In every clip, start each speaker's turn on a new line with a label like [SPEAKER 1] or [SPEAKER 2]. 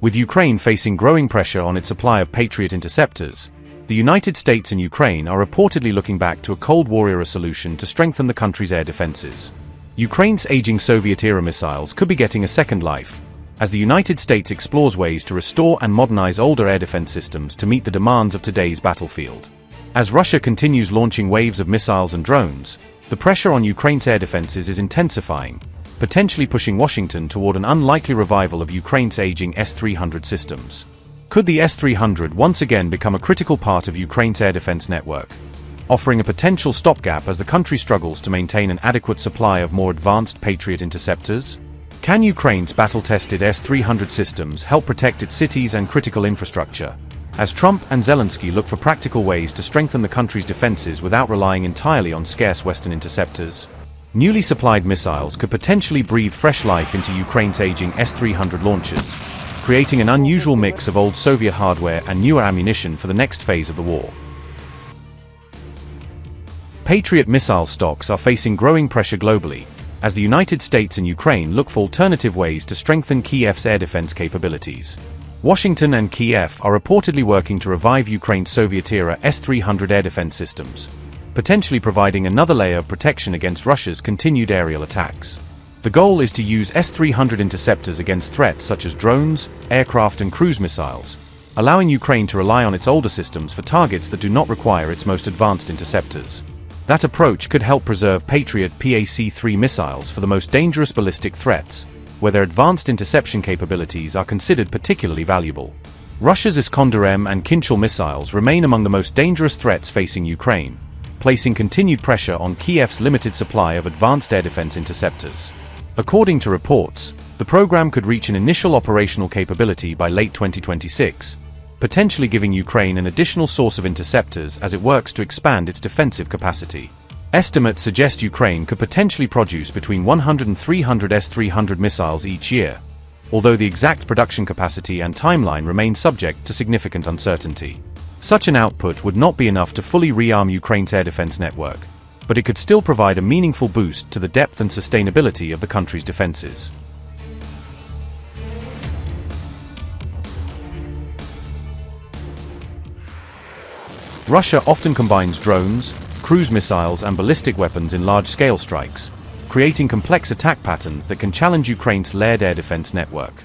[SPEAKER 1] With Ukraine facing growing pressure on its supply of Patriot interceptors, the United States and Ukraine are reportedly looking back to a Cold War-era solution to strengthen the country's air defenses. Ukraine's aging Soviet-era missiles could be getting a second life, as the United States explores ways to restore and modernize older air defense systems to meet the demands of today's battlefield. As Russia continues launching waves of missiles and drones, the pressure on Ukraine's air defenses is intensifying, potentially pushing Washington toward an unlikely revival of Ukraine's aging S-300 systems. Could the S-300 once again become a critical part of Ukraine's air defense network, offering a potential stopgap as the country struggles to maintain an adequate supply of more advanced Patriot interceptors? Can Ukraine's battle-tested S-300 systems help protect its cities and critical infrastructure, as Trump and Zelensky look for practical ways to strengthen the country's defenses without relying entirely on scarce Western interceptors? Newly supplied missiles could potentially breathe fresh life into Ukraine's aging S-300 launchers, creating an unusual mix of old Soviet hardware and newer ammunition for the next phase of the war. Patriot missile stocks are facing growing pressure globally, as the United States and Ukraine look for alternative ways to strengthen Kyiv's air defense capabilities. Washington and Kyiv are reportedly working to revive Ukraine's Soviet-era S-300 air defense systems, potentially providing another layer of protection against Russia's continued aerial attacks. The goal is to use S-300 interceptors against threats such as drones, aircraft and cruise missiles, allowing Ukraine to rely on its older systems for targets that do not require its most advanced interceptors. That approach could help preserve Patriot PAC-3 missiles for the most dangerous ballistic threats, where their advanced interception capabilities are considered particularly valuable. Russia's Iskander M and Kinzhal missiles remain among the most dangerous threats facing Ukraine, placing continued pressure on Kyiv's limited supply of advanced air defense interceptors. According to reports, the program could reach an initial operational capability by late 2026, potentially giving Ukraine an additional source of interceptors as it works to expand its defensive capacity. Estimates suggest Ukraine could potentially produce between 100 and 300 S-300 missiles each year, although the exact production capacity and timeline remain subject to significant uncertainty. Such an output would not be enough to fully rearm Ukraine's air defense network, but it could still provide a meaningful boost to the depth and sustainability of the country's defenses. Russia often combines drones, cruise missiles and ballistic weapons in large-scale strikes, creating complex attack patterns that can challenge Ukraine's layered air defense network.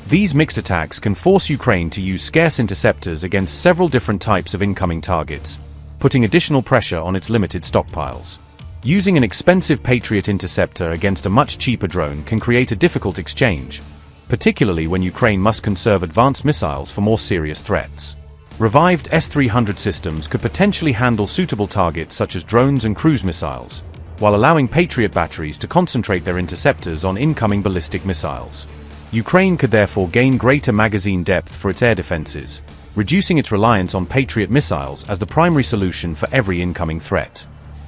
[SPEAKER 1] These mixed attacks can force Ukraine to use scarce interceptors against several different types of incoming targets, putting additional pressure on its limited stockpiles. Using an expensive Patriot interceptor against a much cheaper drone can create a difficult exchange, particularly when Ukraine must conserve advanced missiles for more serious threats. Revived S-300 systems could potentially handle suitable targets such as drones and cruise missiles, while allowing Patriot batteries to concentrate their interceptors on incoming ballistic missiles. Ukraine could therefore gain greater magazine depth for its air defenses, reducing its reliance on Patriot missiles as the primary solution for every incoming threat.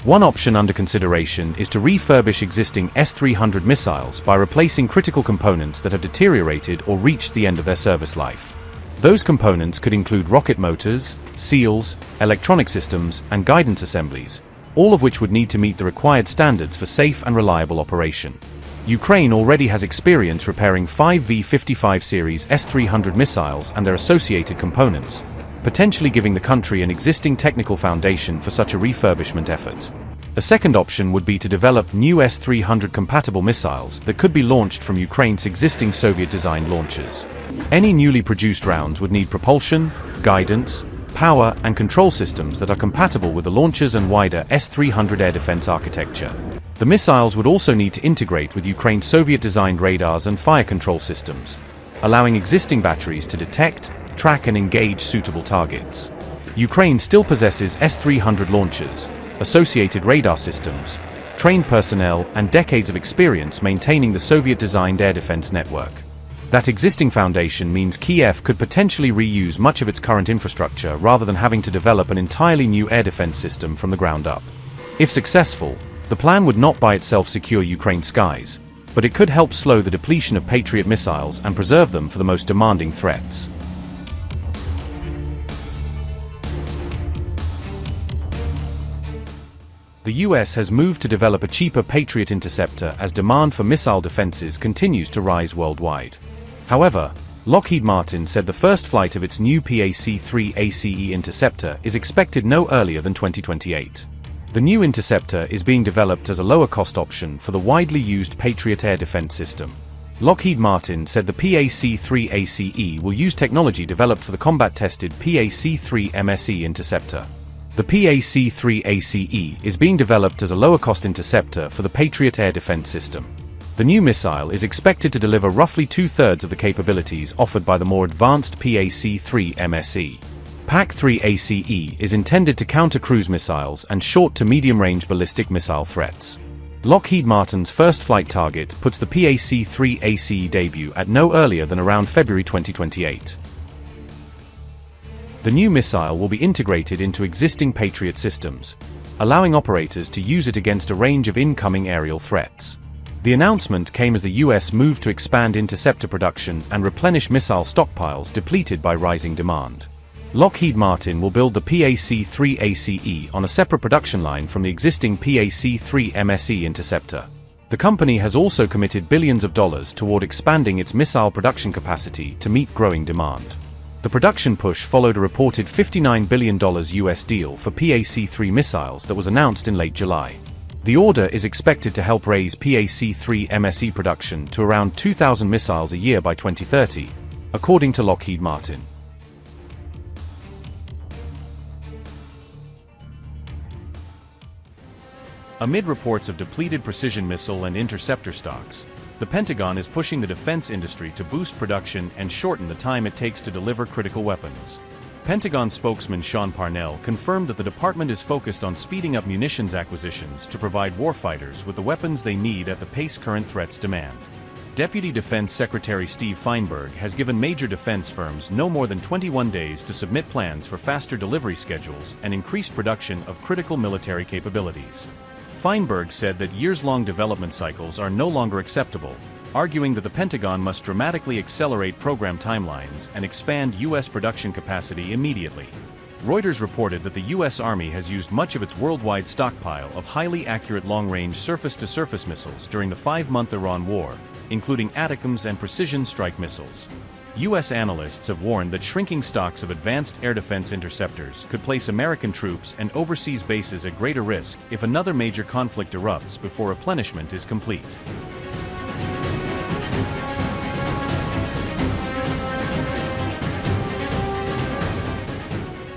[SPEAKER 1] One option under consideration is to refurbish existing S-300 missiles by replacing critical components that have deteriorated or reached the end of their service life. Those components could include rocket motors, seals, electronic systems, and guidance assemblies, all of which would need to meet the required standards for safe and reliable operation. Ukraine already has experience repairing 5 V-55 series S-300 missiles and their associated components, potentially giving the country an existing technical foundation for such a refurbishment effort. A second option would be to develop new S-300 compatible missiles that could be launched from Ukraine's existing Soviet-designed launchers. Any newly produced rounds would need propulsion, guidance, power, and control systems that are compatible with the launchers and wider S-300 air defense architecture. The missiles would also need to integrate with Ukraine's Soviet-designed radars and fire control systems, allowing existing batteries to detect, track, and engage suitable targets. Ukraine still possesses S-300 launchers, associated radar systems, trained personnel, and decades of experience maintaining the Soviet-designed air defense network. That existing foundation means Kyiv could potentially reuse much of its current infrastructure rather than having to develop an entirely new air defense system from the ground up. If successful, the plan would not by itself secure Ukraine's skies, but it could help slow the depletion of Patriot missiles and preserve them for the most demanding threats. The US has moved to develop a cheaper Patriot interceptor as demand for missile defenses continues to rise worldwide. However, Lockheed Martin said the first flight of its new PAC-3 ACE interceptor is expected no earlier than 2028. The new interceptor is being developed as a lower-cost option for the widely used Patriot air defense system. Lockheed Martin said the PAC-3 ACE will use technology developed for the combat-tested PAC-3 MSE interceptor. The PAC-3 ACE is being developed as a lower-cost interceptor for the Patriot air defense system. The new missile is expected to deliver roughly two-thirds of the capabilities offered by the more advanced PAC-3 MSE. PAC-3 ACE is intended to counter cruise missiles and short to medium-range ballistic missile threats. Lockheed Martin's first flight target puts the PAC-3 ACE debut at no earlier than around February 2028. The new missile will be integrated into existing Patriot systems, allowing operators to use it against a range of incoming aerial threats. The announcement came as the US moved to expand interceptor production and replenish missile stockpiles depleted by rising demand. Lockheed Martin will build the PAC-3 ACE on a separate production line from the existing PAC-3 MSE interceptor. The company has also committed billions of dollars toward expanding its missile production capacity to meet growing demand. The production push followed a reported $59 billion US deal for PAC-3 missiles that was announced in late July. The order is expected to help raise PAC-3 MSE production to around 2,000 missiles a year by 2030, according to Lockheed Martin. Amid reports of depleted precision missile and interceptor stocks, the Pentagon is pushing the defense industry to boost production and shorten the time it takes to deliver critical weapons. Pentagon spokesman Sean Parnell confirmed that the department is focused on speeding up munitions acquisitions to provide warfighters with the weapons they need at the pace current threats demand. Deputy Defense Secretary Steve Feinberg has given major defense firms no more than 21 days to submit plans for faster delivery schedules and increased production of critical military capabilities. Feinberg said that years-long development cycles are no longer acceptable, arguing that the Pentagon must dramatically accelerate program timelines and expand U.S. production capacity immediately. Reuters reported that the U.S. Army has used much of its worldwide stockpile of highly accurate long-range surface-to-surface missiles during the 5-month Iran war, including ATACMS and precision strike missiles. U.S. analysts have warned that shrinking stocks of advanced air defense interceptors could place American troops and overseas bases at greater risk if another major conflict erupts before replenishment is complete.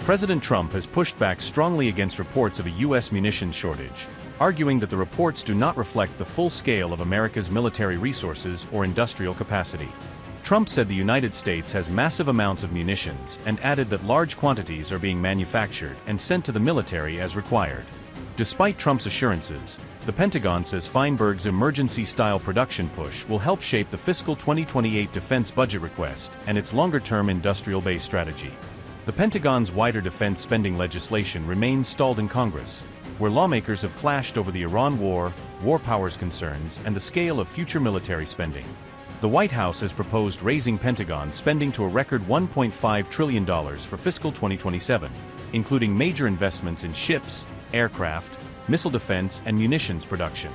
[SPEAKER 1] President Trump has pushed back strongly against reports of a U.S. munitions shortage, arguing that the reports do not reflect the full scale of America's military resources or industrial capacity. Trump said the United States has massive amounts of munitions and added that large quantities are being manufactured and sent to the military as required. Despite Trump's assurances, the Pentagon says Feinberg's emergency-style production push will help shape the fiscal 2028 defense budget request and its longer-term industrial base strategy. The Pentagon's wider defense spending legislation remains stalled in Congress, where lawmakers have clashed over the Iran war powers concerns, and the scale of future military spending. The White House has proposed raising Pentagon spending to a record $1.5 trillion for fiscal 2027, including major investments in ships, aircraft, missile defense, and munitions production.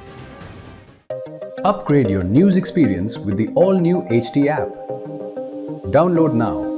[SPEAKER 2] Upgrade your news experience with the all-new HT app. Download now.